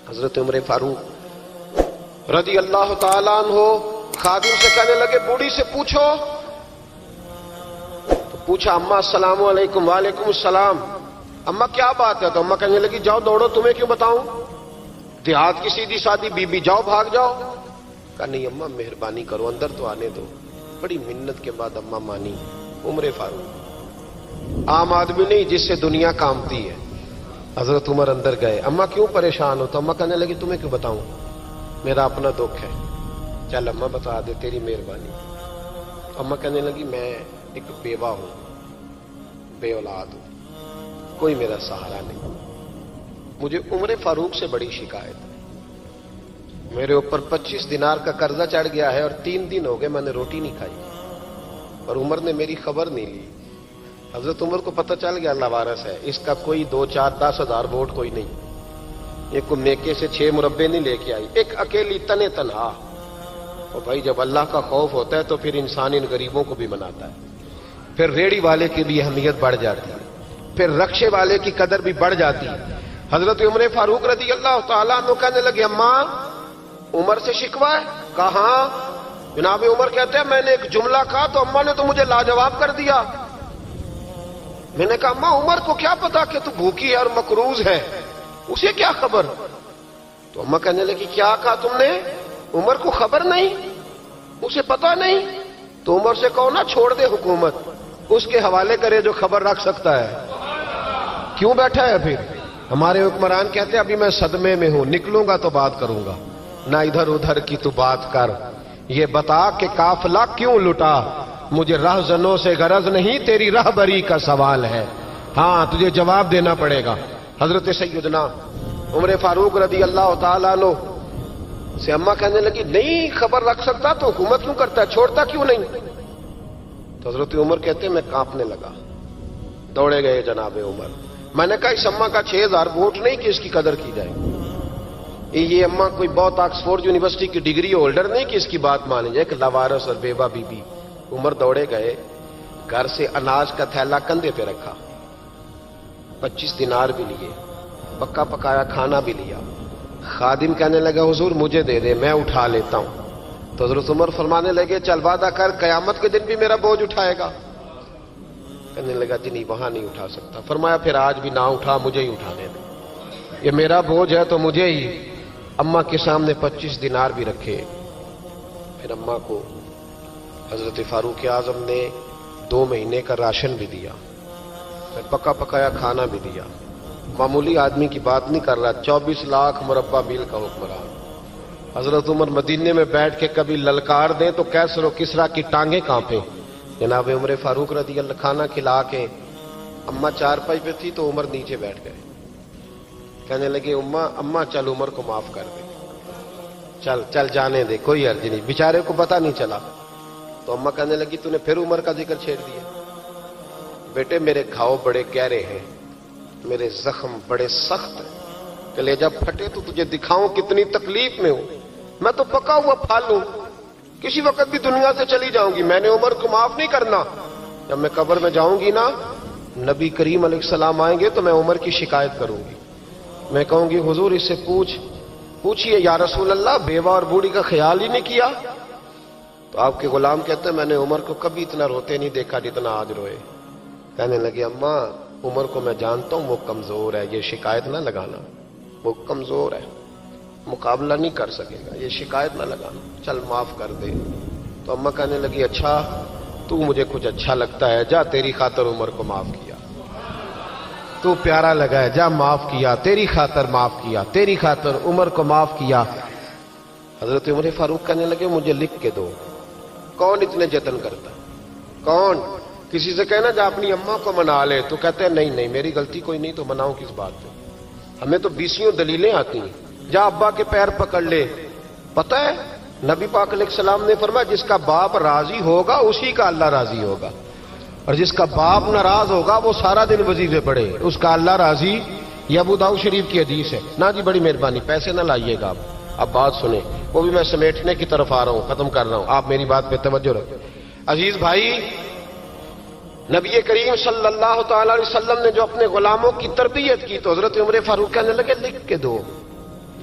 حضرت عمر فاروق رضی اللہ تعالیٰ عنہ خادم سے کہنے لگے بوڑھی سے پوچھو. تو پوچھا اماں السلام علیکم. وعلیکم السلام. اماں کیا بات ہے؟ تو اماں کہنے لگی جاؤ دوڑو، تمہیں کیوں بتاؤں، دیہات کی سیدھی سادی بی بی، جاؤ بھاگ جاؤ. کہا نہیں اماں مہربانی کرو اندر تو آنے دو. بڑی منت کے بعد اماں مانی. عمر فاروق عام آدمی نہیں جس سے دنیا کامتی ہے. حضرت عمر اندر گئے. اماں کیوں پریشان ہو؟ تو اماں کہنے لگی تمہیں کیوں بتاؤں، میرا اپنا دکھ ہے. چل اماں بتا دے، تیری مہربانی. اماں کہنے لگی میں ایک بیوہ ہوں، بے اولاد ہوں، کوئی میرا سہارا نہیں. مجھے عمر فاروق سے بڑی شکایت ہے. میرے اوپر 25 دینار کا قرضہ چڑھ گیا ہے اور 3 دن ہو گئے میں نے روٹی نہیں کھائی، اور عمر نے میری خبر نہیں لی. حضرت عمر کو پتہ چل گیا لوارث ہے، اس کا کوئی 2 4 10 ہزار ووٹ کوئی نہیں، یہ کوئی میکے سے 6 مربے نہیں لے کے آئی، ایک اکیلی تنے تنہا. اور بھائی جب اللہ کا خوف ہوتا ہے تو پھر انسان ان غریبوں کو بھی مناتا ہے. پھر ریڑھی والے کی بھی اہمیت بڑھ جاتی ہے، پھر رکشے والے کی قدر بھی بڑھ جاتی ہے. حضرت عمر فاروق رضی اللہ تعالیٰ عنہ کہنے لگے اماں عمر سے شکوہ ہے؟ کہاں؟ جناب عمر کہتے ہیں میں نے ایک جملہ کہا تو اماں نے تو مجھے لاجواب کر دیا. میں نے کہا اماں عمر کو کیا پتا کہ تو بھوکی ہے اور مقروض ہے، اسے کیا خبر؟ تو اماں کہنے لگی کیا کہا تم نے؟ عمر کو خبر نہیں، اسے پتا نہیں؟ تو عمر سے کہو نا چھوڑ دے حکومت، اس کے حوالے کرے جو خبر رکھ سکتا ہے. کیوں بیٹھا ہے پھر؟ ہمارے حکمران کہتے ہیں ابھی میں صدمے میں ہوں، نکلوں گا تو بات کروں گا. نہ ادھر ادھر کی تو بات کر، یہ بتا کہ قافلہ کیوں لٹا. مجھے رہزنوں سے غرض نہیں، تیری رہبری کا سوال ہے. ہاں تجھے جواب دینا پڑے گا. حضرت سیدنا عمر فاروق رضی اللہ تعالیٰ عنہ سے اماں کہنے لگی نہیں خبر رکھ سکتا تو حکومت کیوں کرتا ہے، چھوڑتا کیوں نہیں؟ تو حضرت عمر کہتے ہیں میں کانپنے لگا. دوڑے گئے جناب عمر. میں نے کہا اس اماں کا 6000 ووٹ نہیں کہ اس کی قدر کی جائے. یہ اماں کوئی بہت آکسفورڈ یونیورسٹی کی ڈگری ہولڈر نہیں کہ اس کی بات مانی جائے. ایک لاوارث اور بیوہ بی بی. عمر دوڑے گئے، گھر سے اناج کا تھیلا کندھے پہ رکھا، 25 دینار بھی لیے، پکا پکایا کھانا بھی لیا. خادم کہنے لگا حضور مجھے دے دے میں اٹھا لیتا ہوں. تو حضرت عمر فرمانے لگے چل وعدہ کر قیامت کے دن بھی میرا بوجھ اٹھائے گا. کہنے لگا جی نہیں وہاں نہیں اٹھا سکتا. فرمایا پھر آج بھی نہ اٹھا، مجھے ہی اٹھانے دے، یہ میرا بوجھ ہے تو مجھے ہی. اماں کے سامنے 25 دینار بھی رکھے. پھر اماں کو حضرت فاروق اعظم نے 2 مہینے کا راشن بھی دیا، پھر پکا پکایا کھانا بھی دیا. معمولی آدمی کی بات نہیں کر رہا، 24 لاکھ مربع میل کا حکمران. حضرت عمر مدینے میں بیٹھ کے کبھی للکار دیں تو کیسر و کسریٰ کی ٹانگیں کانپیں. جناب عمر فاروق رضی اللہ کھانا کھلا کے اماں چارپائی پہ تھی تو عمر نیچے بیٹھ گئے. کہنے لگے اماں چل عمر کو معاف کر دے، چل چل جانے دے، کوئی عرض نہیں، بیچارے کو پتہ نہیں چلا. تو اماں کہنے لگی تو نے پھر عمر کا ذکر چھیڑ دیا. بیٹے میرے گھاؤ بڑے گہرے ہیں، میرے زخم بڑے سخت ہیں، کلیجہ پھٹے تو تجھے دکھاؤں کتنی تکلیف میں ہوں. میں تو پکا ہوا پھل ہوں، کسی وقت بھی دنیا سے چلی جاؤں گی. میں نے عمر کو معاف نہیں کرنا. جب میں قبر میں جاؤں گی نا، نبی کریم علیہ السلام آئیں گے تو میں عمر کی شکایت کروں گی. میں کہوں گی حضور اس سے پوچھئے یا رسول اللہ بیوہ اور بوڑھی کا خیال ہی نہیں کیا. تو آپ کے غلام کہتے ہیں میں نے عمر کو کبھی اتنا روتے نہیں دیکھا جتنا آج روئے. کہنے لگے اماں عمر کو میں جانتا ہوں وہ کمزور ہے، یہ شکایت نہ لگانا، وہ کمزور ہے، مقابلہ نہیں کر سکے گا، یہ شکایت نہ لگانا، چل معاف کر دے. تو اماں کہنے لگی اچھا تو مجھے کچھ اچھا لگتا ہے، جا تیری خاطر عمر کو معاف کیا، تو پیارا لگا ہے، جا معاف کیا، تیری خاطر معاف کیا، تیری خاطر عمر کو معاف کیا. حضرت عمر فاروق کہنے لگے مجھے لکھ کے دو. کون اتنے جتن کرتا؟ کون؟ کسی سے کہنا جا اپنی اماں کو منا لے، تو کہتے ہیں نہیں میری غلطی کوئی نہیں تو مناؤں کس بات پہ؟ ہمیں تو 20 دلیلیں آتی ہیں. جا ابا کے پیر پکڑ لے. پتہ ہے نبی پاک علیہ السلام نے فرمایا جس کا باپ راضی ہوگا اسی کا اللہ راضی ہوگا، اور جس کا باپ ناراض ہوگا وہ سارا دن وظیفے پڑھے، اس کا اللہ راضی. یہ ابو داؤد شریف کی حدیث ہے. نا جی بڑی مہربانی پیسے نہ لائیے گا آپ. اب بات سنیں، وہ بھی میں سمیٹنے کی طرف آ رہا ہوں، ختم کر رہا ہوں، آپ میری بات پہ توجہ رکھیں. عزیز بھائی، نبی کریم صلی اللہ تعالی علیہ وسلم نے جو اپنے غلاموں کی تربیت کی تو حضرت عمر فاروق کہنے لگے لکھ کے دو.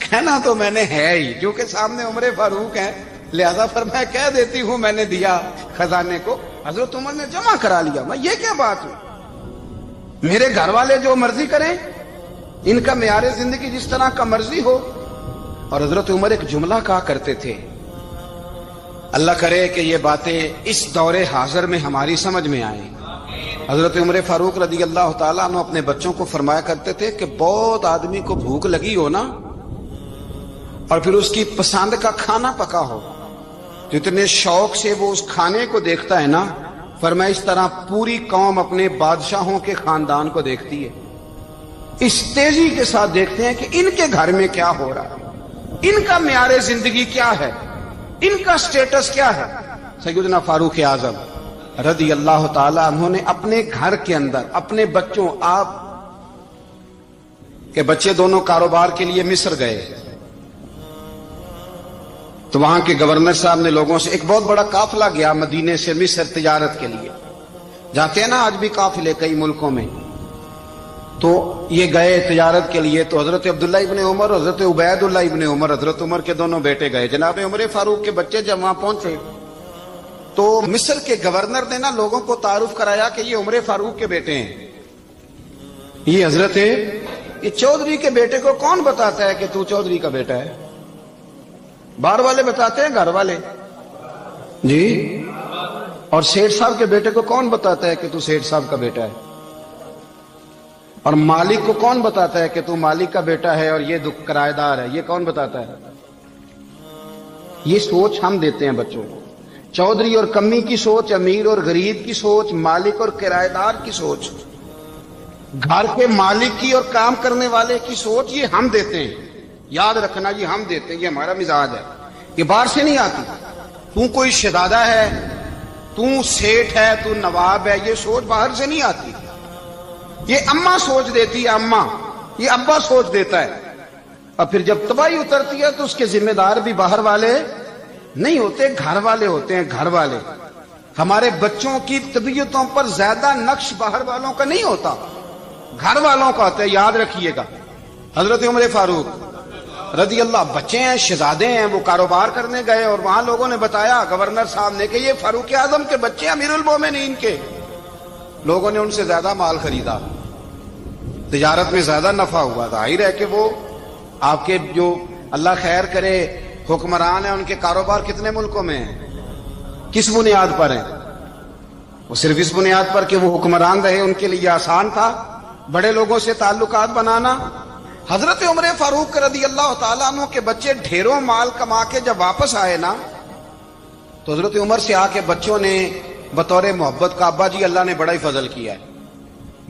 کہنا تو میں نے ہے ہی، جو کہ سامنے عمر فاروق ہیں، لہذا فرمایا کہہ دیتی ہوں میں نے دیا خزانے کو۔ حضرت عمر نے جمع کرا لیا۔ میں یہ کیا بات ہے، میرے گھر والے جو مرضی کریں، ان کا معیار زندگی جس طرح کا مرضی ہو۔ اور حضرت عمر ایک جملہ کہا کرتے تھے، اللہ کرے کہ یہ باتیں اس دور حاضر میں ہماری سمجھ میں آئیں۔ حضرت عمر فاروق رضی اللہ تعالیٰ عنہ اپنے بچوں کو فرمایا کرتے تھے کہ بہت آدمی کو بھوک لگی ہو نا، اور پھر اس کی پسند کا کھانا پکا ہو، تو اتنے شوق سے وہ اس کھانے کو دیکھتا ہے نا، فرمایا اس طرح پوری قوم اپنے بادشاہوں کے خاندان کو دیکھتی ہے، اس تیزی کے ساتھ دیکھتے ہیں کہ ان کے گھر میں کیا ہو رہا ہے، ان کا معیار زندگی کیا ہے، ان کا سٹیٹس کیا ہے۔ سیدنا فاروق اعظم رضی اللہ تعالی عنہ نے اپنے گھر کے اندر اپنے بچوں، آپ کے بچے دونوں کاروبار کے لیے مصر گئے، تو وہاں کے گورنر صاحب نے لوگوں سے، ایک بہت بڑا قافلہ گیا مدینے سے مصر تجارت کے لیے، جاتے ہیں نا آج بھی قافلے کئی ملکوں میں، تو یہ گئے تجارت کے لیے، تو حضرت عبداللہ ابن عمر، حضرت عبید اللہ ابن عمر، حضرت عمر کے دونوں بیٹے گئے، جناب عمر فاروق کے بچے جب وہاں پہنچے تو مصر کے گورنر نے نا لوگوں کو تعارف کرایا کہ یہ عمر فاروق کے بیٹے ہیں، یہ حضرت یہ چودھری کے بیٹے کو کون بتاتا ہے کہ تو چودھری کا بیٹا ہے؟ باہر والے بتاتے ہیں، گھر والے جی، اور سیٹھ صاحب کے بیٹے کو کون بتاتا ہے کہ تو سیٹھ صاحب کا بیٹا ہے؟ اور مالک کو کون بتاتا ہے کہ تو مالک کا بیٹا ہے اور یہ کرایہ دار ہے؟ یہ کون بتاتا ہے؟ یہ سوچ ہم دیتے ہیں بچوں کو، چودھری اور کمی کی سوچ، امیر اور غریب کی سوچ، مالک اور کرایہ دار کی سوچ، گھر کے مالک کی اور کام کرنے والے کی سوچ، یہ ہم دیتے ہیں، یاد رکھنا، یہ ہم دیتے ہیں، یہ ہمارا مزاج ہے، یہ باہر سے نہیں آتی۔ تو کوئی شہزادہ ہے، تو سیٹھ ہے، تو نواب ہے، یہ سوچ باہر سے نہیں آتی، یہ اماں سوچ دیتی ہے، اماں، یہ ابا سوچ دیتا ہے، اور پھر جب تباہی اترتی ہے تو اس کے ذمہ دار بھی باہر والے نہیں ہوتے، گھر والے ہوتے ہیں، گھر والے۔ ہمارے بچوں کی طبیعتوں پر زیادہ نقش باہر والوں کا نہیں ہوتا، گھر والوں کا ہوتا ہے، یاد رکھیے گا۔ حضرت عمر فاروق رضی اللہ، بچے ہیں، شہزادے ہیں، وہ کاروبار کرنے گئے، اور وہاں لوگوں نے بتایا گورنر صاحب نے کہ یہ فاروق اعظم کے بچے امیر المومنین کے۔ لوگوں نے ان سے زیادہ مال خریدا، تجارت میں زیادہ نفع ہوا، ظاہر ہے کہ وہ آپ کے جو اللہ خیر کرے حکمران ہیں، ان کے کاروبار کتنے ملکوں میں ہیں، کس بنیاد پر ہیں؟ وہ صرف اس بنیاد پر کہ وہ حکمران رہے، ان کے لیے آسان تھا بڑے لوگوں سے تعلقات بنانا۔ حضرت عمر فاروق رضی اللہ تعالیٰ عنہ کے بچے ڈھیروں مال کما کے جب واپس آئے نا، تو حضرت عمر سے آ کے بچوں نے بطور محبت کا، ابا جی اللہ نے بڑا ہی فضل کیا ہے،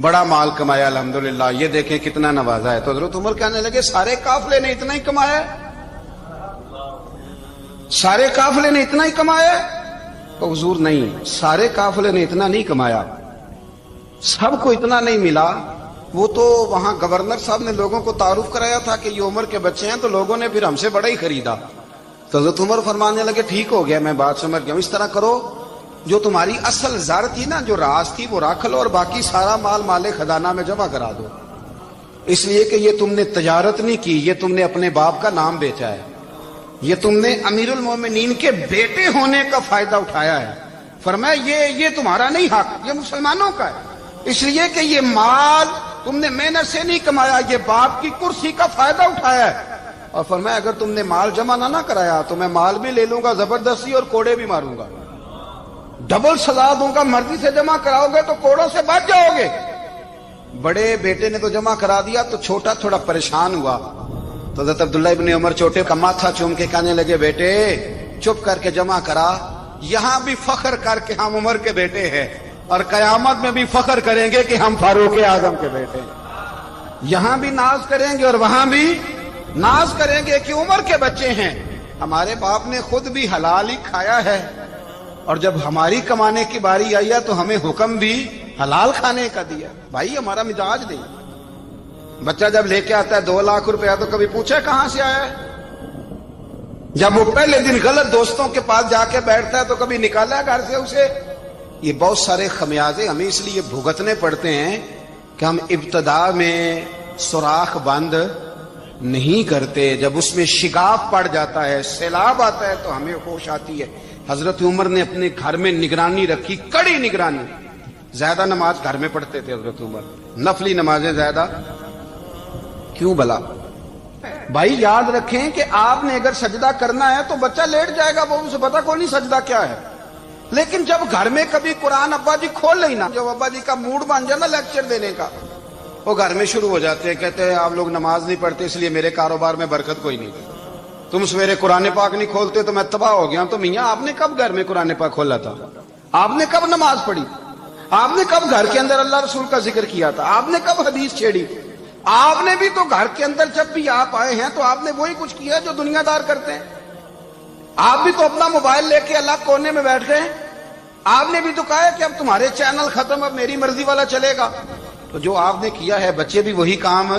بڑا مال کمایا الحمدللہ، یہ دیکھیں کتنا نوازا ہے۔ تو حضرت عمر کہنے لگے سارے قافلے نے اتنا ہی کمایا ہے؟ سارے قافلے نے اتنا ہی کمایا ہے؟ تو حضور نہیں، سارے قافلے نے اتنا نہیں کمایا، سب کو اتنا نہیں ملا۔ وہ تو وہاں گورنر صاحب نے لوگوں کو تعارف کرایا تھا کہ یہ عمر کے بچے ہیں، تو لوگوں نے پھر ہم سے بڑا ہی خریدا۔ تو حضرت عمر فرمانے لگے ٹھیک ہو گیا، میں بات سمجھ گیا، اس طرح کرو، جو تمہاری اصل زر تھی نا، جو راز تھی، وہ رکھ لو، اور باقی سارا مال مال خزانہ میں جمع کرا دو، اس لیے کہ یہ تم نے تجارت نہیں کی، یہ تم نے اپنے باپ کا نام بیچا ہے، یہ تم نے امیر المومنین کے بیٹے ہونے کا فائدہ اٹھایا ہے۔ فرمایا یہ تمہارا نہیں حق، یہ مسلمانوں کا ہے، اس لیے کہ یہ مال تم نے محنت سے نہیں کمایا، یہ باپ کی کرسی کا فائدہ اٹھایا ہے۔ اور فرمایا اگر تم نے مال جمع نہ کرایا تو میں مال بھی لے لوں گا زبردستی، اور کوڑے بھی ماروں گا، ڈبل سزا دوں گا، مرضی سے جمع کراؤ گے تو کوڑوں سے بچ جاؤ گے۔ بڑے بیٹے نے تو جمع کرا دیا، تو چھوٹا تھوڑا پریشان ہوا، تو حضرت عبداللہ ابن عمر چھوٹے کا ماتھا چوم کے کہنے لگے بیٹے چپ کر کے جمع کرا، یہاں بھی فخر کر کے ہم عمر کے بیٹے ہیں، اور قیامت میں بھی فخر کریں گے کہ ہم فاروق اعظم کے بیٹے ہیں، یہاں بھی ناز کریں گے اور وہاں بھی ناز کریں گے کہ عمر کے بچے ہیں۔ ہمارے باپ نے خود بھی حلال ہی کھایا ہے، اور جب ہماری کمانے کی باری آئی ہے تو ہمیں حکم بھی حلال کھانے کا دیا۔ بھائی ہمارا مزاج نہیں، بچہ جب لے کے آتا ہے 2 لاکھ روپیہ تو کبھی پوچھے کہاں سے آیا ہے؟ جب وہ پہلے دن غلط دوستوں کے پاس جا کے بیٹھتا ہے تو کبھی نکالا ہے گھر سے اسے؟ یہ بہت سارے خمیازے ہمیں اس لیے بھگتنے پڑتے ہیں کہ ہم ابتدا میں سوراخ بند نہیں کرتے، جب اس میں شگاف پڑ جاتا ہے، سیلاب آتا ہے تو ہمیں ہوش آتی ہے۔ حضرت عمر نے اپنے گھر میں نگرانی رکھی، کڑی نگرانی۔ زیادہ نماز گھر میں پڑھتے تھے حضرت عمر، نفلی نمازیں زیادہ کیوں بلا؟ بھائی یاد رکھیں کہ آپ نے اگر سجدہ کرنا ہے تو بچہ لیٹ جائے گا، وہ اسے پتا کوئی نہیں سجدہ کیا ہے، لیکن جب گھر میں کبھی قرآن ابا جی کھول لینا، جب ابا جی کا موڈ بن جائے نا لیکچر دینے کا، وہ گھر میں شروع ہو جاتے ہیں، کہتے ہیں آپ لوگ نماز نہیں پڑھتے اس لیے میرے کاروبار میں برکت کوئی نہیں، تم سویرے قرآن پاک نہیں کھولتے تو میں تباہ ہو گیا۔ تو میاں آپ نے کب گھر میں قرآن پاک کھولا تھا؟ آپ نے کب نماز پڑھی؟ آپ نے کب گھر کے اندر اللہ رسول کا ذکر کیا تھا؟ آپ نے کب حدیث چھیڑی؟ آپ نے بھی تو گھر کے اندر جب بھی آپ آئے ہیں تو آپ نے وہی کچھ کیا جو دنیا دار کرتے ہیں۔ آپ بھی تو اپنا موبائل لے کے اللہ کونے میں بیٹھ گئے، آپ نے بھی تو کہا ہے کہ اب تمہارے چینل ختم، اب میری مرضی والا چلے گا۔ تو جو آپ نے کیا ہے بچے بھی وہی کام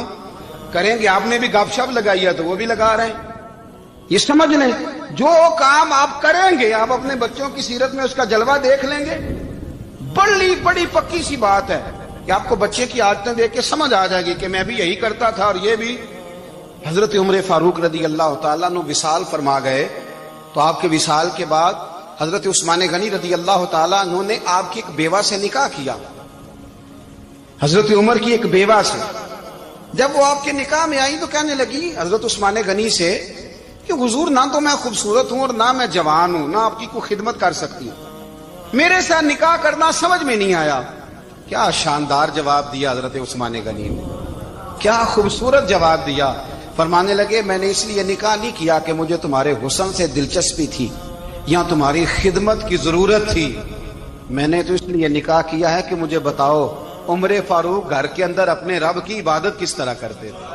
کریں گے۔ آپ نے بھی گپ شپ لگائی ہے تو وہ بھی لگا رہے ہیں۔ یہ سمجھ لیں جو کام آپ کریں گے آپ اپنے بچوں کی سیرت میں اس کا جلوہ دیکھ لیں گے۔ بڑی پکی سی بات ہے کہ آپ کو بچے کی عادتیں دیکھ کے سمجھ آ جائے گی کہ میں بھی یہی کرتا تھا اور یہ بھی۔ حضرت عمر فاروق رضی اللہ تعالیٰ عنہ وصال فرما گئے تو آپ کے وصال کے بعد حضرت عثمان غنی رضی اللہ تعالیٰ عنہ نے آپ کی ایک بیوہ سے نکاح کیا، حضرت عمر کی ایک بیوہ سے۔ جب وہ آپ کے نکاح میں آئی تو کہنے لگی حضرت عثمان غنی سے کہ حضور نہ تو میں خوبصورت ہوں اور نہ میں جوان ہوں، نہ آپ کی کوئی خدمت کر سکتی ہوں، میرے ساتھ نکاح کرنا سمجھ میں نہیں آیا۔ کیا شاندار جواب دیا حضرت عثمان غنی نے، کیا خوبصورت جواب دیا۔ فرمانے لگے میں نے اس لیے نکاح نہیں کیا کہ مجھے تمہارے حسن سے دلچسپی تھی یا تمہاری خدمت کی ضرورت تھی، میں نے تو اس لیے نکاح کیا ہے کہ مجھے بتاؤ عمر فاروق گھر کے اندر اپنے رب کی عبادت کس طرح کرتے تھے،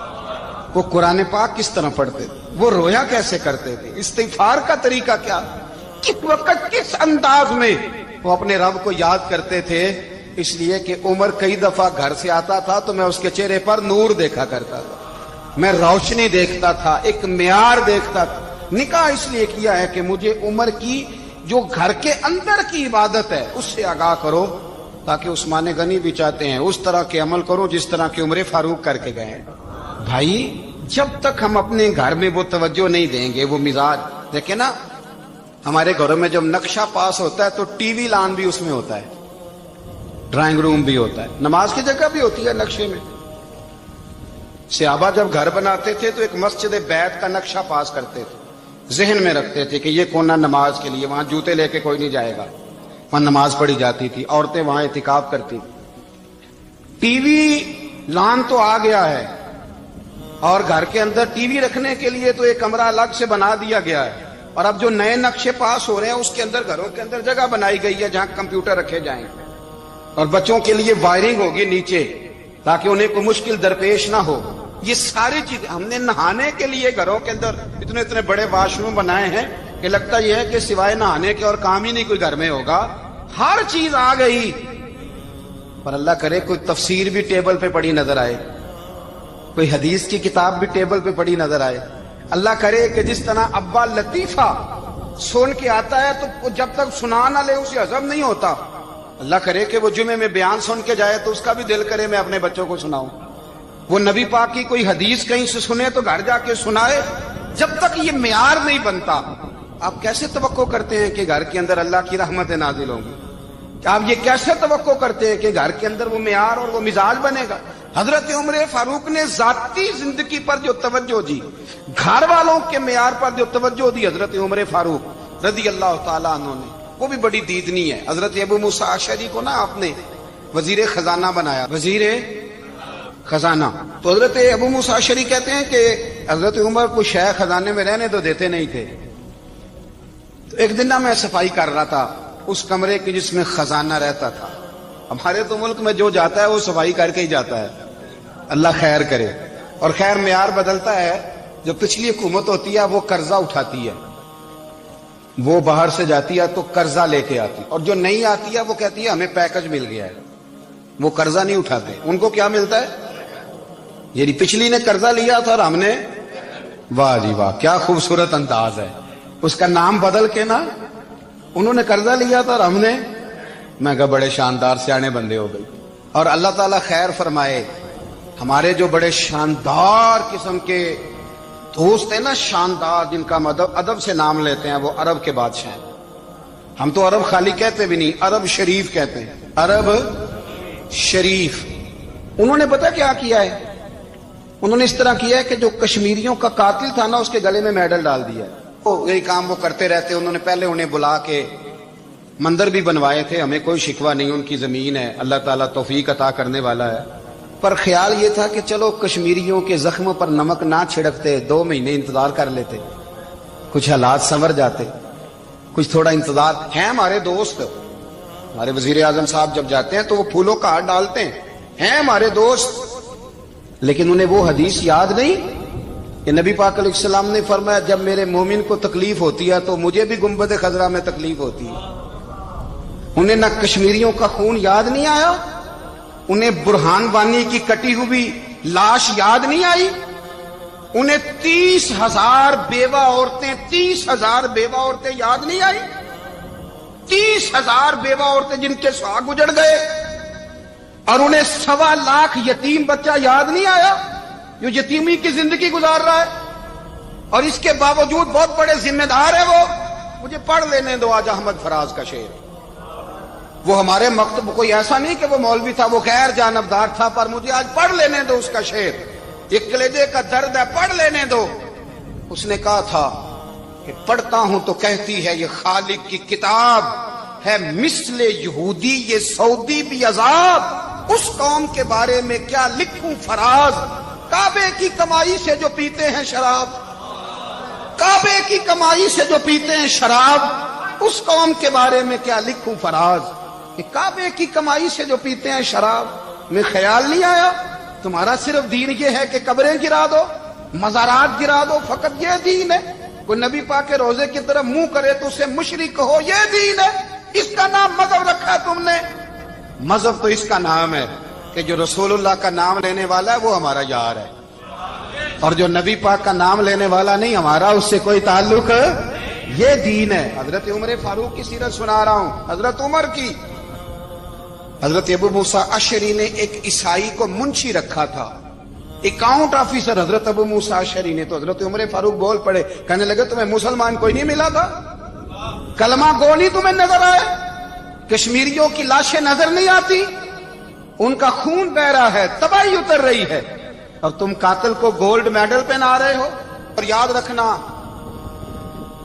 وہ قرآن پاک کس طرح پڑھتے تھے، وہ رویا کیسے کرتے تھے، استغفار کا طریقہ کیا، کس وقت کس انداز میں وہ اپنے رب کو یاد کرتے تھے۔ اس لیے کہ عمر کئی دفعہ گھر سے آتا تھا تو میں اس کے چہرے پر نور دیکھا کرتا تھا، میں روشنی دیکھتا تھا، ایک معیار دیکھتا تھا۔ نکاح اس لیے کیا ہے کہ مجھے عمر کی جو گھر کے اندر کی عبادت ہے اس سے آگاہ کرو، تاکہ عثمان غنی بھی چاہتے ہیں اس طرح کے عمل کرو جس طرح کے عمر فاروق کر کے گئے ہیں۔ بھائی جب تک ہم اپنے گھر میں وہ توجہ نہیں دیں گے، وہ مزاج دیکھیں نا، ہمارے گھروں میں جب نقشہ پاس ہوتا ہے تو ٹی وی لان بھی اس میں ہوتا ہے، ڈرائنگ روم بھی ہوتا ہے، نماز کی جگہ بھی ہوتی ہے نقشے میں۔ صحابہ جب گھر بناتے تھے تو ایک مسجد بیت کا نقشہ پاس کرتے تھے، ذہن میں رکھتے تھے کہ یہ کونا نماز کے لیے، وہاں جوتے لے کے کوئی نہیں جائے گا، وہاں نماز پڑھی جاتی تھی، عورتیں وہاں اعتکاف کرتی تھی۔ ٹی وی لان تو آ گیا ہے اور گھر کے اندر ٹی وی رکھنے کے لیے تو ایک کمرہ الگ سے بنا دیا گیا ہے، اور اب جو نئے نقشے پاس ہو رہے ہیں اس کے اندر گھروں کے اندر جگہ بنائی گئی ہے جہاں کمپیوٹر رکھے جائیں، اور بچوں کے لیے وائرنگ ہوگی نیچے تاکہ انہیں کوئی مشکل درپیش نہ ہو۔ یہ ساری چیزیں ہم نے نہانے کے لیے گھروں کے اندر اتنے بڑے واش روم بنائے ہیں کہ لگتا یہ ہے کہ سوائے نہانے کے اور کام ہی نہیں کوئی گھر میں ہوگا، ہر چیز آ گئی۔ پر اللہ کرے کوئی تفسیر بھی ٹیبل پہ پڑی نظر آئے، کوئی حدیث کی کتاب بھی ٹیبل پہ پڑی نظر آئے۔ اللہ کرے کہ جس طرح ابا لطیفہ سن کے آتا ہے تو جب تک سنا نہ لے اسے ہضم نہیں ہوتا، اللہ کرے کہ وہ جمعے میں بیان سن کے جائے تو اس کا بھی دل کرے میں اپنے بچوں کو سناؤں، وہ نبی پاک کی کوئی حدیث کہیں سے سنے تو گھر جا کے سنائے۔ جب تک یہ معیار نہیں بنتا آپ کیسے توقع کرتے ہیں کہ گھر کے اندر اللہ کی رحمتیں نازل ہوں گی؟ آپ یہ کیسے توقع کرتے ہیں کہ گھر کے اندر وہ معیار اور وہ مزاج بنے گا؟ حضرت عمر فاروق نے ذاتی زندگی پر جو توجہ دی، گھر والوں کے معیار پر جو توجہ دی حضرت عمر فاروق رضی اللہ تعالیٰ عنہ نے، وہ بھی بڑی دیدنی ہے۔ حضرت ابو موسیٰ اشعری کو نا آپ نے وزیر خزانہ بنایا، وزیر خزانہ، تو حضرت ابو موسیٰ اشعری کہتے ہیں کہ حضرت عمر کو شیخ خزانے میں رہنے تو دیتے نہیں تھے۔ تو ایک دن میں صفائی کر رہا تھا اس کمرے کی جس میں خزانہ رہتا تھا۔ ہمارے تو ملک میں جو جاتا ہے وہ صفائی کر کے ہی جاتا ہے، اللہ خیر کرے۔ اور خیر معیار بدلتا ہے، جو پچھلی حکومت ہوتی ہے وہ قرضہ اٹھاتی ہے، وہ باہر سے جاتی ہے تو قرضہ لے کے آتی، اور جو نہیں آتی ہے وہ کہتی ہے ہمیں پیکج مل گیا ہے، وہ قرضہ نہیں اٹھاتے۔ ان کو کیا ملتا ہے؟ یعنی پچھلی نے قرضہ لیا تھا اور ہم نے، واہ جی واہ کیا خوبصورت انداز ہے، اس کا نام بدل کے نا، انہوں نے قرضہ لیا تھا اور ہم نے، میں کہا بڑے شاندار سیانے بندے ہو گئی۔ اور اللہ تعالیٰ خیر فرمائے، ہمارے جو بڑے شاندار قسم کے دوست ہیں نا، شاندار، جن کا ادب سے نام لیتے ہیں، وہ عرب کے بادشاہ ہیں۔ ہم تو عرب خالی کہتے بھی نہیں، عرب شریف کہتے ہیں، عرب شریف۔ انہوں نے پتہ کیا کیا ہے؟ انہوں نے اس طرح کیا ہے کہ جو کشمیریوں کا قاتل تھا نا، اس کے گلے میں میڈل ڈال دیا ہے۔ یہی کام وہ کرتے رہتے۔ انہوں نے پہلے انہیں بلا کے مندر بھی بنوائے تھے، ہمیں کوئی شکوہ نہیں، ان کی زمین ہے، اللہ تعالیٰ توفیق عطا کرنے والا ہے، پر خیال یہ تھا کہ چلو کشمیریوں کے زخموں پر نمک نہ چھڑکتے، 2 مہینے انتظار کر لیتے، کچھ حالات سنور جاتے، کچھ تھوڑا انتظار۔ ہیں ہمارے دوست، ہمارے وزیر اعظم صاحب جب جاتے ہیں تو وہ پھولوں کا ہار ڈالتے ہیں ہمارے دوست، لیکن انہیں وہ حدیث یاد نہیں کہ نبی پاک علیہ السلام نے فرمایا جب میرے مومن کو تکلیف ہوتی ہے تو مجھے بھی گنبد خضرا میں تکلیف ہوتی ہے۔ انہیں نہ کشمیریوں کا خون یاد نہیں آیا، انہیں برہان وانی کی کٹی ہوئی لاش یاد نہیں آئی، انہیں 30,000 بیوہ عورتیں 30,000 بیوہ عورتیں یاد نہیں آئی، 30,000 بیوہ عورتیں جن کے سواگ اجڑ گئے، اور انہیں 1.25 لاکھ یتیم بچہ یاد نہیں آیا جو یتیمی کی زندگی گزار رہا ہے، اور اس کے باوجود بہت بڑے ذمہ دار ہے وہ۔ مجھے پڑھ لینے دو آج احمد فراز کا شعر، وہ ہمارے مکتب کوئی ایسا نہیں کہ وہ مولوی تھا، وہ غیر جانبدار تھا، پر مجھے آج پڑھ لینے دو اس کا شعر، ایک کلیجے کا درد ہے، پڑھ لینے دو۔ اس نے کہا تھا کہ پڑھتا ہوں تو کہتی ہے یہ خالق کی کتاب ہے، مثل یہودی یہ سعودی بھی عذاب، اس قوم کے بارے میں کیا لکھوں فراز، کعبے کی کمائی سے جو پیتے ہیں شراب، کعبے کی کمائی سے جو پیتے ہیں شراب، اس قوم کے بارے میں کیا لکھوں فراز، کہ کعبے کی کمائی سے جو پیتے ہیں شراب۔ میں خیال نہیں آیا تمہارا صرف دین یہ ہے کہ قبریں گرا دو، مزارات گرا دو، فقط یہ دین ہے؟ کوئی نبی پاک کے روزے کی طرف منہ کرے تو اسے مشرک ہو، یہ دین ہے؟ اس کا نام مذہب رکھا ہے تم نے؟ مذہب تو اس کا نام ہے کہ جو رسول اللہ کا نام لینے والا ہے وہ ہمارا یار ہے، اور جو نبی پاک کا نام لینے والا نہیں، ہمارا اس سے کوئی تعلق، یہ دین ہے۔ حضرت عمر فاروق کی سیرت سنا رہا ہوں، حضرت عمر کی۔ حضرت ابو موسیٰ اشعری نے ایک عیسائی کو منشی رکھا تھا، اکاؤنٹ آفیسر حضرت ابو موسیٰ اشعری نے۔ تو حضرت عمر فاروق بول پڑے، کہنے لگے تمہیں مسلمان کوئی نہیں ملا تھا؟ کلمہ گو نہیں تمہیں نظر آئے؟ کشمیریوں کی لاشیں نظر نہیں آتی؟ ان کا خون بہ رہا ہے، تباہی اتر رہی ہے، اور تم قاتل کو گولڈ میڈل پہنا رہے ہو۔ اور یاد رکھنا،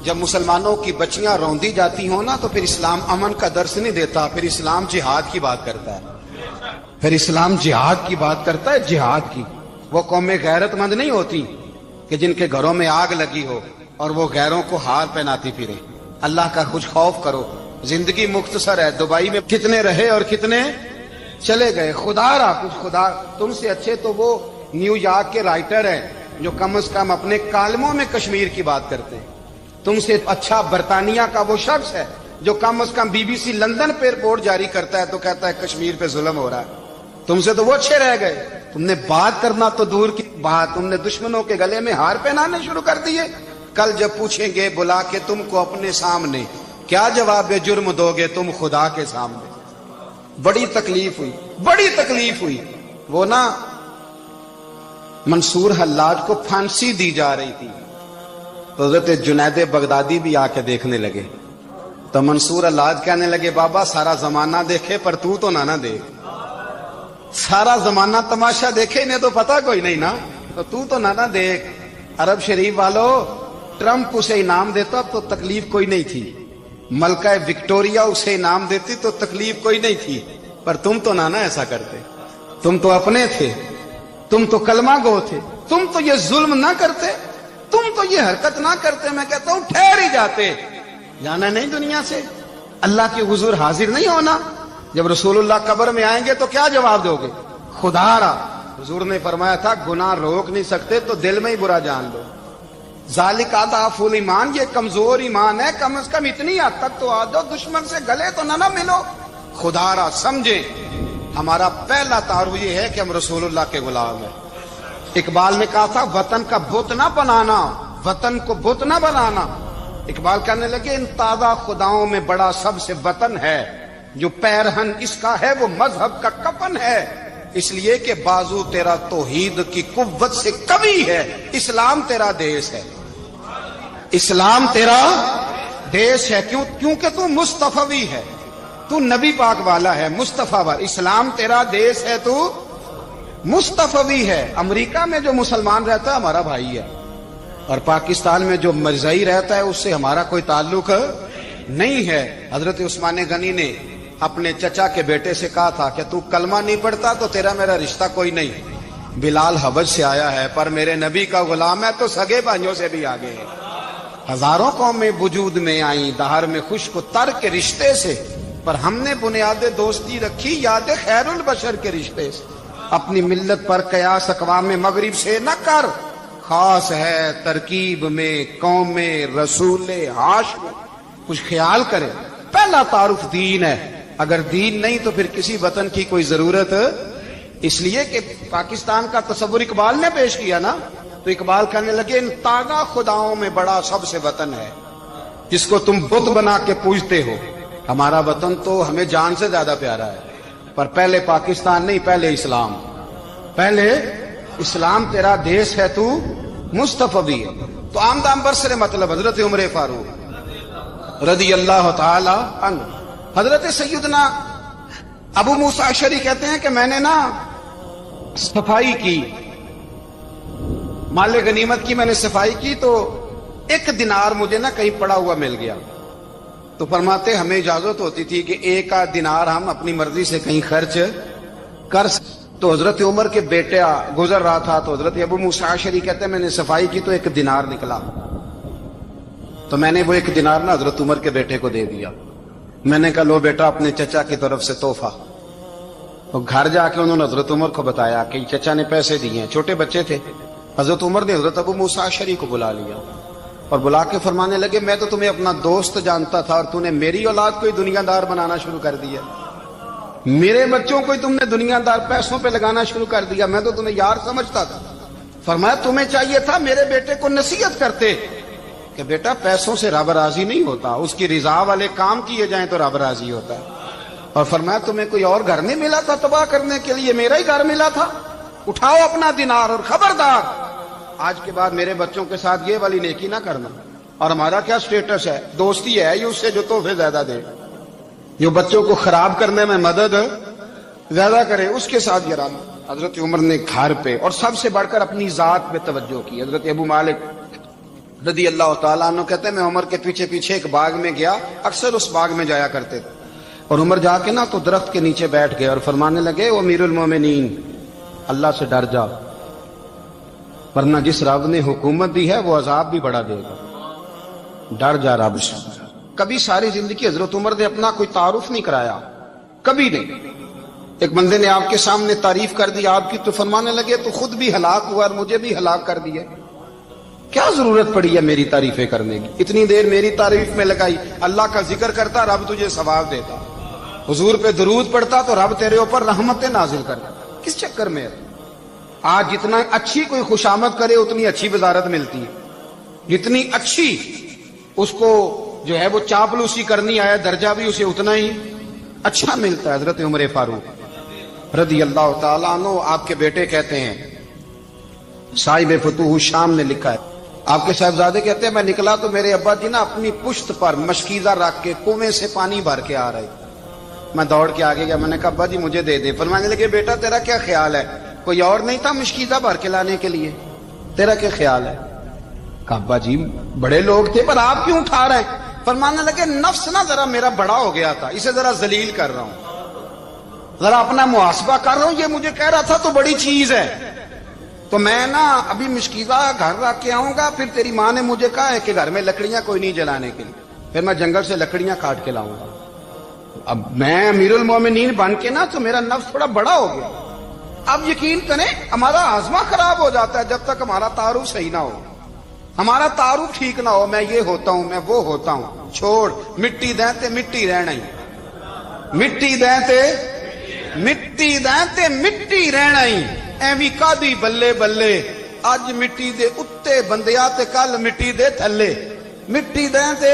جب مسلمانوں کی بچیاں روندی جاتی ہوں نا تو پھر اسلام امن کا درس نہیں دیتا، پھر اسلام جہاد کی بات کرتا ہے، پھر اسلام جہاد کی بات کرتا ہے، جہاد کی۔ وہ قومیں غیرت مند نہیں ہوتی کہ جن کے گھروں میں آگ لگی ہو اور وہ غیروں کو ہار پہناتی پھرے۔ اللہ کا کچھ خوف کرو، زندگی مختصر ہے، دبئی میں کتنے رہے اور کتنے چلے گئے، خدا را کچھ خدا۔ تم سے اچھے تو وہ نیو یارک کے رائٹر ہیں جو کم از کم اپنے کالموں میں کشمیر کی بات کرتے ہیں، تم سے اچھا برطانیہ کا وہ شخص ہے جو کم از کم BBC لندن پہ رپورٹ جاری کرتا ہے تو کہتا ہے کشمیر پہ ظلم ہو رہا ہے۔ تم سے تو وہ اچھے رہ گئے، تم نے بات کرنا تو دور کی بات، تم نے دشمنوں کے گلے میں ہار پہنانے شروع کر دیے۔ کل جب پوچھیں گے بلا کے تم کو اپنے سامنے، کیا جواب جرم دو گے تم خدا کے سامنے؟ بڑی تکلیف ہوئی، بڑی تکلیف ہوئی۔ وہ نا منصور حلاج کو پھانسی دی جا رہی تھی تو حضرت جنید بغدادی بھی آ کے دیکھنے لگے، تو منصور حلاج کہنے لگے بابا سارا زمانہ دیکھے پر تو نہ دیکھ، سارا زمانہ تماشا دیکھے انہیں تو پتا کوئی نہیں نا، تو نہ دیکھ۔ عرب شریف والو، ٹرمپ اسے انعام دیتا تو تکلیف کوئی نہیں تھی، ملکہ وکٹوریا اسے انعام دیتی تو تکلیف کوئی نہیں تھی، پر تم تو نہ ایسا کرتے، تم تو اپنے تھے، تم تو کلمہ گو تھے، تم تو یہ ظلم نہ کرتے، تم تو یہ حرکت نہ کرتے۔ میں کہتا ہوں ٹھہر ہی جاتے، جانا نہیں دنیا سے، اللہ کے حضور حاضر نہیں ہونا۔ جب رسول اللہ قبر میں آئیں گے تو کیا جواب دو گے؟ خدا را، حضور نے فرمایا تھا گناہ روک نہیں سکتے تو دل میں ہی برا جان لو، ذالک اضعف الایمان، یہ کمزور ایمان ہے، کم از کم اتنی حد تک تو آ جاؤ، دشمن سے گلے تو نہ ملو۔ خدا را سمجھے، ہمارا پہلا تعارف یہ ہے کہ ہم رسول اللہ کے غلام ہیں۔ اقبال نے کہا تھا وطن کا بت نہ بنانا، وطن کو بت نہ بنانا۔ اقبال کہنے لگے ان تازہ خداؤں میں بڑا سب سے وطن ہے، جو پیرہن اس کا ہے وہ مذہب کا کفن ہے، اس لیے کہ بازو تیرا توحید کی قوت سے قوی ہے۔ اسلام تیرا دیس ہے، اسلام تیرا دیس ہے، کیونکہ تو مصطفی ہے، تو نبی پاک والا ہے، مصطفیٰ والا۔ اسلام تیرا دیس ہے، تو مصطفی ہے۔ امریکہ میں جو مسلمان رہتا ہے ہمارا بھائی ہے، اور پاکستان میں جو مرزائی رہتا ہے اس سے ہمارا کوئی تعلق نہیں ہے۔ حضرت عثمان غنی نے اپنے چچا کے بیٹے سے کہا تھا کہ تو کلمہ نہیں پڑھتا تو تیرا میرا رشتہ کوئی نہیں۔ بلال حبش سے آیا ہے پر میرے نبی کا غلام ہے تو سگے بھائیوں سے بھی آگے ہے۔ ہزاروں قومیں وجود میں آئیں دہر میں خشک و تر کے رشتے سے، پر ہم نے بنیاد دوستی رکھی یاد خیر البشر کے رشتے سے۔ اپنی ملت پر قیاس اقوام مغرب سے نہ کر، خاص ہے ترکیب میں قوم رسول ہاشم۔ کچھ خیال کرے، پہلا تعارف دین ہے، اگر دین نہیں تو پھر کسی وطن کی کوئی ضرورت۔ اس لیے کہ پاکستان کا تصور اقبال نے پیش کیا نا، تو اقبال کہنے لگے ان تازہ خداؤں میں بڑا سب سے وطن ہے جس کو تم بت بنا کے پوجتے ہو۔ ہمارا وطن تو ہمیں جان سے زیادہ پیارا ہے، پر پہلے پاکستان نہیں، پہلے اسلام، پہلے اسلام تیرا دیس ہے، تو مصطفی ہے۔ تو آمدہ برسر مطلب حضرت عمر فاروق رضی اللہ تعالی عنہ۔ حضرت سیدنا ابو موسیٰ اشعری کہتے ہیں کہ میں نے نا صفائی کی، مال غنیمت کی میں نے صفائی کی، تو ایک دینار مجھے نا کہیں پڑا ہوا مل گیا، تو فرماتے ہمیں اجازت ہوتی تھی کہ ایک آدھ دینار ہم اپنی مرضی سے کہیں خرچ کر سکتے۔ تو حضرت عمر کے بیٹا گزر رہا تھا، تو حضرت ابو موسیٰ اشعری کہتے ہیں میں نے صفائی کی تو ایک دینار نکلا، تو میں نے وہ ایک دینار نا حضرت عمر کے بیٹے کو دے دیا۔ میں نے کہا لو بیٹا اپنے چچا کی طرف سے تحفہ۔ تو گھر جا کے انہوں نے حضرت عمر کو بتایا کہ چچا نے پیسے دیے ہیں، چھوٹے بچے تھے۔ حضرت عمر نے حضرت ابو موسیٰ اشعری کو بلا لیا اور بلا کے فرمانے لگے میں تو تمہیں اپنا دوست جانتا تھا اور تو نے میری اولاد کو ہی دنیا دار بنانا شروع کر دیا، میرے بچوں کو ہی تم نے دنیا دار پیسوں پہ لگانا شروع کر دیا، میں تو تمہیں یار سمجھتا تھا۔ فرمایا تمہیں چاہیے تھا میرے بیٹے کو نصیحت کرتے کہ بیٹا پیسوں سے رب راضی نہیں ہوتا، اس کی رضا والے کام کیے جائیں تو رب راضی ہوتا ہے۔ اور فرمایا تمہیں کوئی اور گھر نہیں ملا تھا تباہ کرنے کے لیے، میرا ہی گھر ملا تھا، اٹھاؤ اپنا دینار اور خبردار آج کے بعد میرے بچوں کے ساتھ یہ والی نیکی نہ کرنا۔ اور ہمارا کیا سٹیٹس ہے، دوستی ہے یہ اس سے جو تحفے زیادہ دے، جو بچوں کو خراب کرنے میں مدد زیادہ کرے اس کے ساتھ یہ رام۔ حضرت عمر نے گھر پہ اور سب سے بڑھ کر اپنی ذات پہ توجہ کی۔ حضرت ابو مالک رضی اللہ تعالیٰ عنہ کہتے ہیں میں عمر کے پیچھے پیچھے ایک باغ میں گیا، اکثر اس باغ میں جایا کرتے تھے، اور عمر جا کے نا تو درخت کے نیچے بیٹھ گئے اور فرمانے لگے وہ امیر المومنین اللہ سے ڈر جا، ورنہ جس رب نے حکومت دی ہے وہ عذاب بھی بڑا دے گا، ڈر جا رب سے۔ کبھی ساری زندگی حضرت عمر نے اپنا کوئی تعارف نہیں کرایا، کبھی نہیں۔ ایک بندے نے آپ کے سامنے تعریف کر دی آپ کی تو فرمانے لگے تو خود بھی ہلاک ہوا اور مجھے بھی ہلاک کر دیا، کیا ضرورت پڑی ہے میری تعریفیں کرنے کی، اتنی دیر میری تعریف میں لگائی، اللہ کا ذکر کرتا رب تجھے ثواب دیتا، حضور پہ درود پڑھتا تو رب تیرے اوپر رحمتیں نازل کرتا، کس چکر میں ہے؟ آج جتنا اچھی کوئی خوشامد کرے اتنی اچھی وزارت ملتی ہے، جتنی اچھی اس کو جو ہے وہ چاپلوسی کرنی آیا درجہ بھی اسے اتنا ہی اچھا ملتا ہے۔ حضرت عمر فاروق رضی اللہ تعالیٰ عنہ آپ کے بیٹے کہتے ہیں، صاحب فتوح الشام نے لکھا ہے، آپ کے صاحبزادے کہتے ہیں میں نکلا تو میرے ابا جی نا اپنی پشت پر مشکیزہ رکھ کے کنویں سے پانی بھر کے آ رہے، میں دوڑ کے آگے گیا، میں نے کہا ابا جی مجھے دے دے۔ فرمانے لگے بیٹا تیرا کیا خیال ہے، کوئی اور نہیں تھا مشکیزہ بھر کے لانے کے لیے، تیرا کیا خیال ہے؟ کہا ابا جی بڑے لوگ تھے پر آپ کیوں اٹھا رہے ہیں؟ فرمانے لگے نفس نا ذرا میرا بڑا ہو گیا تھا، اسے ذرا ذلیل کر رہا ہوں، ذرا اپنا محاسبہ کر رہا ہوں، یہ مجھے کہہ رہا تھا تو بڑی چیز ہے، تو میں نا ابھی مشکیزہ گھر رکھ کے آؤں گا، پھر تیری ماں نے مجھے کہا ہے کہ گھر میں لکڑیاں کوئی نہیں جلانے کے لیے، پھر میں جنگل سے لکڑیاں کاٹ کے لاؤں گا، اب میں امیر المومنین بن کے نا تو میرا نفس تھوڑا بڑا ہو گیا۔ اب یقین کریں ہمارا ہاضمہ خراب ہو جاتا ہے جب تک ہمارا تعارف صحیح نہ ہو، ہمارا تعارف ٹھیک نہ ہو، میں یہ ہوتا ہوں میں وہ ہوتا ہوں، چھوڑ مٹی دیں تے مٹی رہنا ہی، مٹی دیں تے مٹی دیں تے مٹی رہنا ہی، ایویں کادی بلے بلے اج مٹی دے اتے بندیا تے کل مٹی دے تھلے، مٹی دیں تے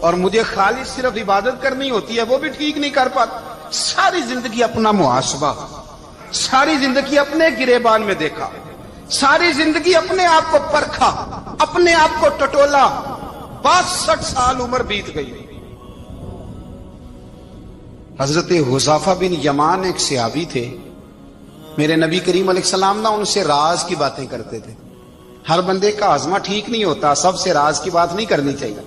اور مجھے خالص صرف عبادت کرنی ہوتی ہے وہ بھی ٹھیک نہیں کر پاتا. ساری زندگی اپنا محاسبہ، ساری زندگی اپنے گریبان میں دیکھا، ساری زندگی اپنے آپ کو پرکھا، اپنے آپ کو ٹٹولا. 62 سال عمر بیت گئی. حضرت حذیفہ بن یمان ایک صحابی تھے. میرے نبی کریم علیہ السلام نا ان سے راز کی باتیں کرتے تھے. ہر بندے کا ہاضمہ ٹھیک نہیں ہوتا، سب سے راز کی بات نہیں کرنی چاہیے.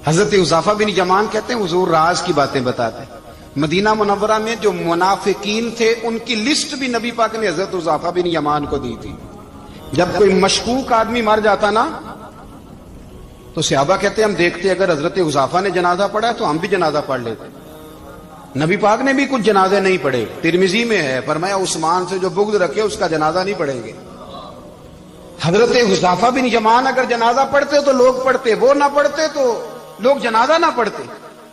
حضرت حذیفہ بن یمان کہتے ہیں حضور راز کی باتیں بتاتے. مدینہ منورہ میں جو منافقین تھے ان کی لسٹ بھی نبی پاک نے حضرت حذیفہ بن یمان کو دی تھی. جب کوئی مشکوک آدمی مر جاتا نا تو صحابہ کہتے ہیں ہم دیکھتے اگر حضرت حذیفہ نے جنازہ پڑھا تو ہم بھی جنازہ پڑھ لیتے. نبی پاک نے بھی کچھ جنازے نہیں پڑھے. ترمذی میں ہے فرمایا عثمان سے جو بغض رکھے اس کا جنازہ نہیں پڑھیں گے. حضرت حذیفہ بن یمان اگر جنازہ پڑھتے تو لوگ پڑھتے، وہ نہ پڑھتے تو لوگ جنازہ نہ پڑھتے.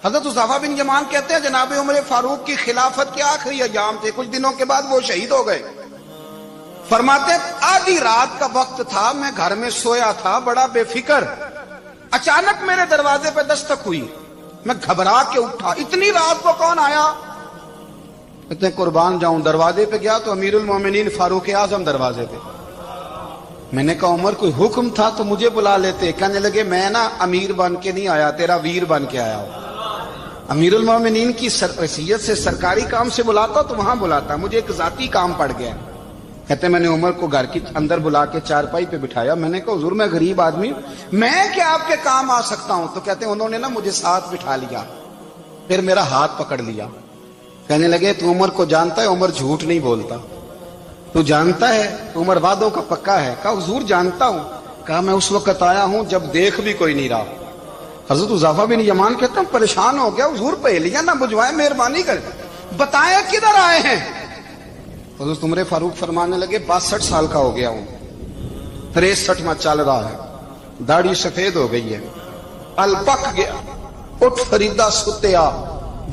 حضرت حذیفہ بن یمان کہتے ہیں جناب عمر فاروق کی خلافت کے آخری ایام تھے، کچھ دنوں کے بعد وہ شہید ہو گئے. فرماتے آدھی رات کا وقت تھا، میں گھر میں سویا تھا بڑا بے فکر، اچانک میرے دروازے پہ دستک ہوئی، میں گھبرا کے اٹھا. اتنی رات کو کون آیا؟ اتنے قربان جاؤں. دروازے پہ گیا تو امیر المومنین فاروق اعظم دروازے پہ. میں نے کہا عمر کوئی حکم تھا تو مجھے بلا لیتے. کہنے لگے میں نا امیر بن کے نہیں آیا، تیرا ویر بن کے آیا ہوں. امیر المومنین کی حیثیت سے سرکاری کام سے بلاتا تو وہاں بلاتا، مجھے ایک ذاتی کام پڑ گیا. کہتے میں نے عمر کو گھر کی اندر بلا کے چارپائی پہ بٹھایا. میں نے کہا حضور میں غریب آدمی میں کیا آپ کے کام آ سکتا ہوں؟ تو کہتے ہیں انہوں نے نا مجھے ساتھ بٹھا لیا، پھر میرا ہاتھ پکڑ لیا. کہنے لگے تو عمر کو جانتا ہے؟ عمر جھوٹ نہیں بولتا. تو جانتا ہے؟ عمر وعدوں کا پکا ہے. کہا حضور جانتا ہوں. کہا میں اس وقت آیا ہوں جب دیکھ بھی کوئی نہیں رہا. حضرت حذیفہ بن یمان کہتے ہیں پریشان ہو گیا، حضور پہلیاں نہ بجھوائے، مہربانی کر بتائیں کدھر آئے ہیں. حضرت عمر فاروق فرمانے لگے 62 سال کا ہو گیا ہوں، 63 میں چل رہا ہے، داڑھی سفید ہو گئی ہے، ال پک گیا. اٹھ فریدا ستیا،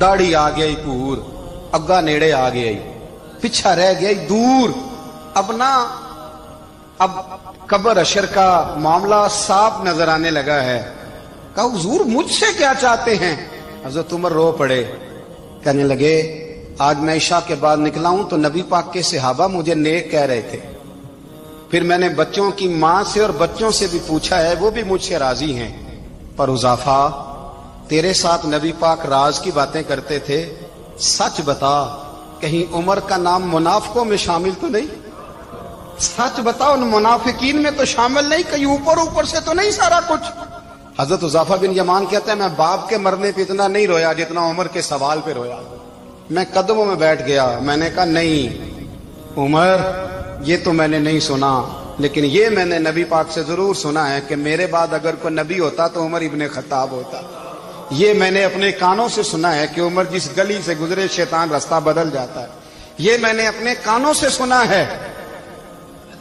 داڑھی آ گئی پور، اگا نیڑے آ گیا، پیچھا رہ گیا دور. اب قبر اشر کا معاملہ صاف نظر آنے لگا ہے. کہا حضور مجھ سے کیا چاہتے ہیں؟ حضرت عمر رو پڑے. کہنے لگے آج میں عشاء کے بعد نکلا ہوں تو نبی پاک کے صحابہ مجھے نیک کہہ رہے تھے. پھر میں نے بچوں کی ماں سے اور بچوں سے بھی پوچھا ہے، وہ بھی مجھ سے راضی ہیں. پر حذیفہ تیرے ساتھ نبی پاک راز کی باتیں کرتے تھے، سچ بتا کہیں عمر کا نام منافقوں میں شامل تو نہیں؟ سچ بتا ان منافقین میں تو شامل نہیں؟ کہیں اوپر سے تو نہیں سارا کچھ؟ حضرت حذیفہ بن یمان کہتے ہیں میں باپ کے مرنے پہ اتنا نہیں رویا جتنا عمر کے سوال پہ رویا. میں قدموں میں بیٹھ گیا. میں نے کہا نہیں عمر یہ تو میں نے نہیں سنا، لیکن یہ میں نے نبی پاک سے ضرور سنا ہے کہ میرے بعد اگر کوئی نبی ہوتا تو عمر ابن خطاب ہوتا. یہ میں نے اپنے کانوں سے سنا ہے کہ عمر جس گلی سے گزرے شیطان رستہ بدل جاتا ہے. یہ میں نے اپنے کانوں سے سنا ہے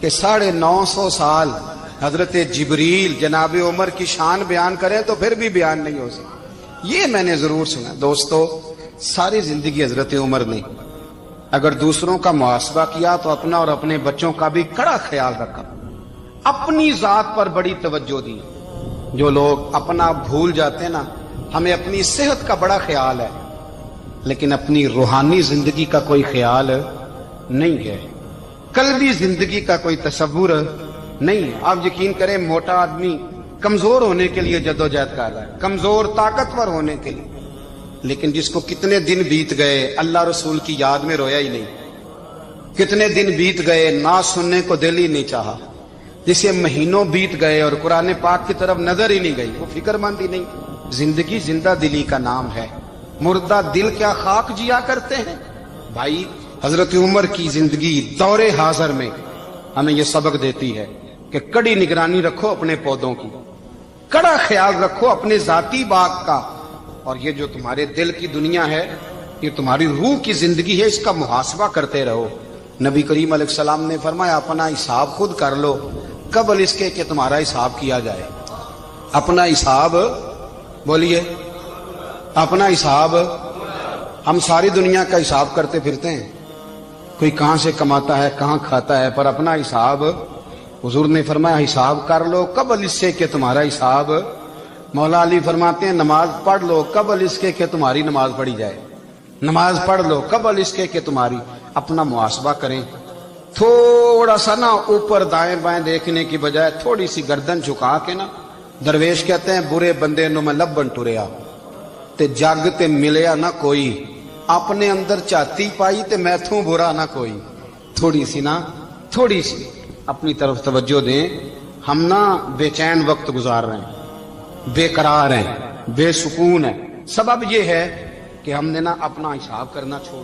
کہ 950 سال حضرت جبریل جناب عمر کی شان بیان کریں تو پھر بھی بیان نہیں ہو سکتا. یہ میں نے ضرور سنا. دوستو ساری زندگی حضرت عمر نے اگر دوسروں کا محاسبہ کیا تو اپنا اور اپنے بچوں کا بھی کڑا خیال رکھا. اپنی ذات پر بڑی توجہ دی. جو لوگ اپنا بھول جاتے نا، ہمیں اپنی صحت کا بڑا خیال ہے لیکن اپنی روحانی زندگی کا کوئی خیال نہیں ہے، قلبی زندگی کا کوئی تصور نہیں ہے. آپ یقین کریں موٹا آدمی کمزور ہونے کے لیے جدوجہد کر رہا ہے، کمزور طاقتور ہونے کے لیے، لیکن جس کو کتنے دن بیت گئے اللہ رسول کی یاد میں رویا ہی نہیں، کتنے دن بیت گئے نہ سننے کو دل ہی نہیں چاہا، جسے مہینوں بیت گئے اور قرآن پاک کی طرف نظر ہی نہیں گئی، وہ فکر مند ہی نہیں. زندگی زندہ دلی کا نام ہے، مردہ دل کیا خاک جیا کرتے ہیں. بھائی حضرت عمر کی زندگی دور حاضر میں ہمیں یہ سبق دیتی ہے کہ کڑی نگرانی رکھو اپنے پودوں کی، کڑا خیال رکھو اپنے ذاتی باغ کا، اور یہ جو تمہارے دل کی دنیا ہے یہ تمہاری روح کی زندگی ہے، اس کا محاسبہ کرتے رہو. نبی کریم علیہ السلام نے فرمایا اپنا حساب خود کر لو قبل اس کے کہ تمہارا حساب کیا جائے. اپنا حساب بولیے، اپنا حساب. ہم ساری دنیا کا حساب کرتے پھرتے ہیں، کوئی کہاں سے کماتا ہے کہاں کھاتا ہے، پر اپنا حساب حضور نے فرمایا حساب کر لو قبل اس سے کہ تمہارا حساب مولا علی فرماتے ہیں نماز پڑھ لو قبل اس کے کہ تمہاری نماز پڑھی جائے، نماز پڑھ لو قبل اس کے کہ تمہاری، اپنا محاسبہ کریں، تھوڑا سا نا اوپر دائیں بائیں دیکھنے کی بجائے تھوڑی سی گردن جھکا کے نا، درویش کہتے ہیں برے بندے نو میں لبن ٹریا تے جگ تے ملیا نہ کوئی، اپنے اندر چاتی پائی تے میں تھوں برا نہ کوئی، تھوڑی سی نا تھوڑی سی اپنی طرف توجہ دیں۔ ہم نا بے چین وقت گزار رہے ہیں، بے قرار ہیں، بے سکون ہیں، سبب یہ ہے کہ ہم نے نا اپنا حساب کرنا چھوڑ